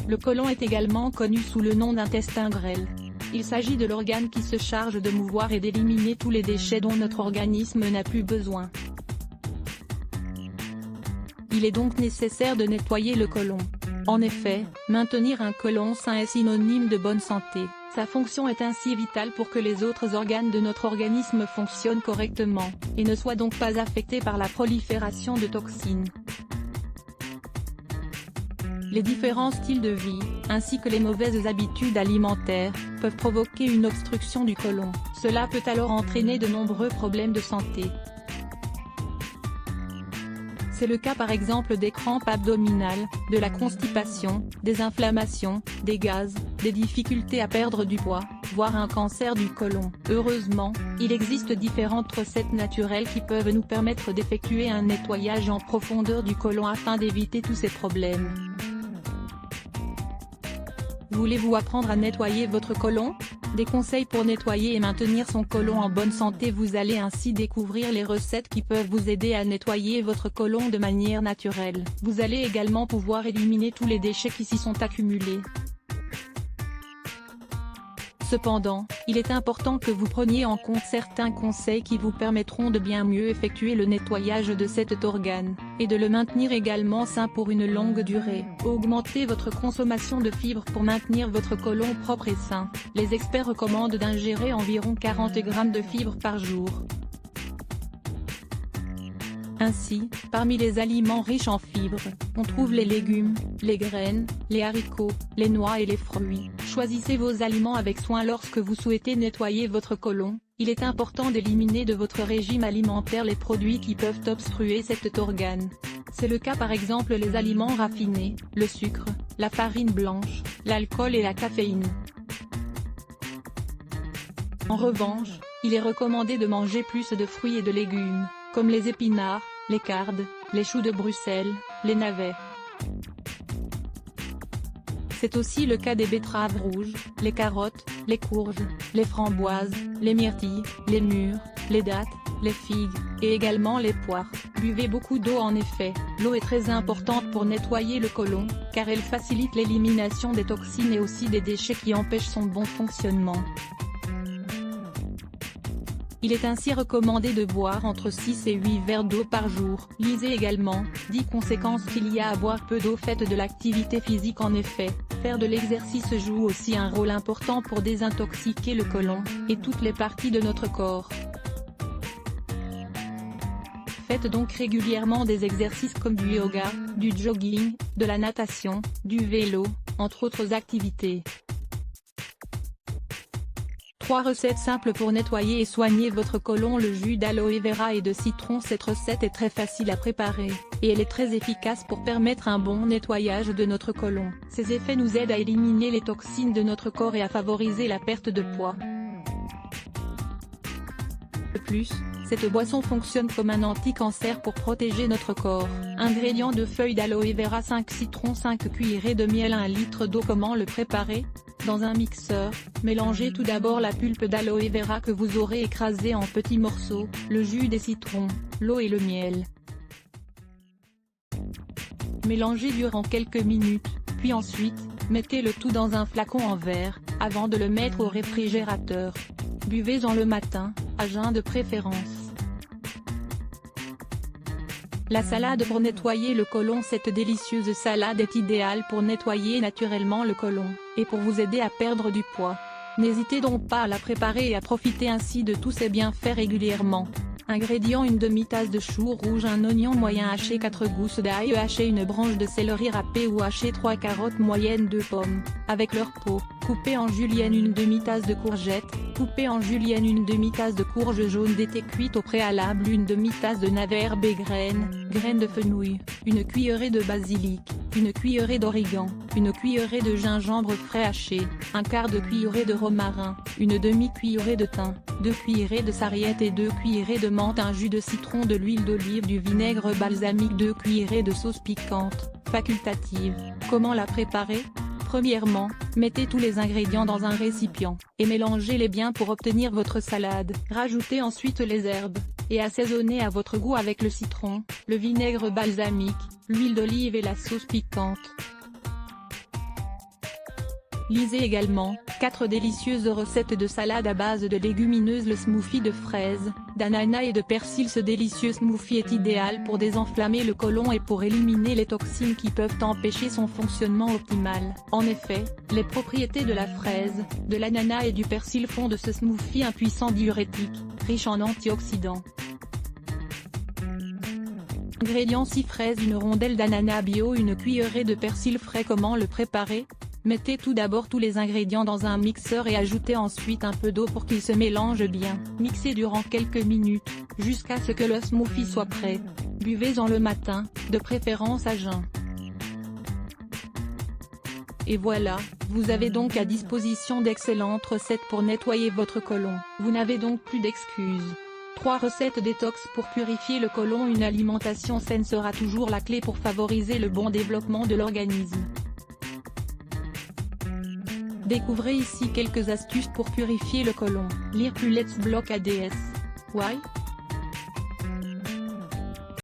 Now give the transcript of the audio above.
Le côlon est également connu sous le nom d'intestin grêle. Il s'agit de l'organe qui se charge de mouvoir et d'éliminer tous les déchets dont notre organisme n'a plus besoin. Il est donc nécessaire de nettoyer le côlon. En effet, maintenir un côlon sain est synonyme de bonne santé. Sa fonction est ainsi vitale pour que les autres organes de notre organisme fonctionnent correctement, et ne soient donc pas affectés par la prolifération de toxines. Les différents styles de vie, ainsi que les mauvaises habitudes alimentaires, peuvent provoquer une obstruction du côlon. Cela peut alors entraîner de nombreux problèmes de santé. C'est le cas par exemple des crampes abdominales, de la constipation, des inflammations, des gaz, des difficultés à perdre du poids, voire un cancer du côlon. Heureusement, il existe différentes recettes naturelles qui peuvent nous permettre d'effectuer un nettoyage en profondeur du côlon afin d'éviter tous ces problèmes. Voulez-vous apprendre à nettoyer votre côlon? Des conseils pour nettoyer et maintenir son côlon en bonne santé. Vous allez ainsi découvrir les recettes qui peuvent vous aider à nettoyer votre côlon de manière naturelle. Vous allez également pouvoir éliminer tous les déchets qui s'y sont accumulés. Cependant, il est important que vous preniez en compte certains conseils qui vous permettront de bien mieux effectuer le nettoyage de cet organe, et de le maintenir également sain pour une longue durée. Augmentez votre consommation de fibres pour maintenir votre côlon propre et sain. Les experts recommandent d'ingérer environ 40 g de fibres par jour. Ainsi, parmi les aliments riches en fibres, on trouve les légumes, les graines, les haricots, les noix et les fruits. Choisissez vos aliments avec soin lorsque vous souhaitez nettoyer votre côlon. Il est important d'éliminer de votre régime alimentaire les produits qui peuvent obstruer cet organe. C'est le cas par exemple les aliments raffinés, le sucre, la farine blanche, l'alcool et la caféine. En revanche, il est recommandé de manger plus de fruits et de légumes, comme les épinards, les cardes, les choux de Bruxelles, les navets. C'est aussi le cas des betteraves rouges, les carottes, les courges, les framboises, les myrtilles, les mûres, les dattes, les figues, et également les poires. Buvez beaucoup d'eau. En effet, l'eau est très importante pour nettoyer le côlon, car elle facilite l'élimination des toxines et aussi des déchets qui empêchent son bon fonctionnement. Il est ainsi recommandé de boire entre 6 et 8 verres d'eau par jour. Lisez également, 10 conséquences qu'il y a à boire peu d'eau. Faites de l'activité physique. En effet, faire de l'exercice joue aussi un rôle important pour désintoxiquer le côlon, et toutes les parties de notre corps. Faites donc régulièrement des exercices comme du yoga, du jogging, de la natation, du vélo, entre autres activités. 3 recettes simples pour nettoyer et soigner votre côlon. Le jus d'aloe vera et de citron. Cette recette est très facile à préparer, et elle est très efficace pour permettre un bon nettoyage de notre côlon. Ses effets nous aident à éliminer les toxines de notre corps et à favoriser la perte de poids. De plus, cette boisson fonctionne comme un anti-cancer pour protéger notre corps. Ingrédients: 2 feuilles d'aloe vera, 5 citrons, 5 cuillerées de miel, 1 litre d'eau. Comment le préparer? Dans un mixeur, mélangez tout d'abord la pulpe d'aloe vera que vous aurez écrasée en petits morceaux, le jus des citrons, l'eau et le miel. Mélangez durant quelques minutes, puis ensuite, mettez le tout dans un flacon en verre, avant de le mettre au réfrigérateur. Buvez-en le matin, à jeun de préférence. La salade pour nettoyer le côlon. Cette délicieuse salade est idéale pour nettoyer naturellement le côlon, et pour vous aider à perdre du poids. N'hésitez donc pas à la préparer et à profiter ainsi de tous ses bienfaits régulièrement. Ingrédients: une demi-tasse de choux rouges, un oignon moyen haché, 4 gousses d'ail haché, une branche de céleri râpé ou haché, 3 carottes moyennes, 2 pommes, avec leur peau, coupées en julienne, une demi-tasse de courgettes, coupées en julienne, une demi-tasse de courge jaune d'été cuite au préalable, une demi-tasse de navets, herbes et graines de fenouil, une cuillerée de basilic, une cuillerée d'origan, une cuillerée de gingembre frais haché, un quart de cuillerée de romarin, une demi-cuillerée de thym, 2 cuillerées de sarriette et 2 cuillerées de menthe, un jus de citron, de l'huile d'olive, du vinaigre balsamique, 2 cuillerées de sauce piquante, facultative. Comment la préparer? Premièrement, mettez tous les ingrédients dans un récipient, et mélangez-les bien pour obtenir votre salade. Rajoutez ensuite les herbes, et assaisonnez à votre goût avec le citron, le vinaigre balsamique, l'huile d'olive et la sauce piquante. Lisez également, 4 délicieuses recettes de salade à base de légumineuses. Le smoothie de fraises, d'ananas et de persil. Ce délicieux smoothie est idéal pour désenflammer le côlon et pour éliminer les toxines qui peuvent empêcher son fonctionnement optimal. En effet, les propriétés de la fraise, de l'ananas et du persil font de ce smoothie un puissant diurétique, riche en antioxydants. Ingrédients: 6 fraises, une rondelle d'ananas bio, une cuillerée de persil frais. Comment le préparer? Mettez tout d'abord tous les ingrédients dans un mixeur et ajoutez ensuite un peu d'eau pour qu'ils se mélangent bien. Mixez durant quelques minutes, jusqu'à ce que le smoothie soit prêt. Buvez-en le matin, de préférence à jeun. Et voilà, vous avez donc à disposition d'excellentes recettes pour nettoyer votre côlon. Vous n'avez donc plus d'excuses. 3 recettes détox pour purifier le côlon. Une alimentation saine sera toujours la clé pour favoriser le bon développement de l'organisme. Découvrez ici quelques astuces pour purifier le côlon. Lire plus Let's Block ADS. Why?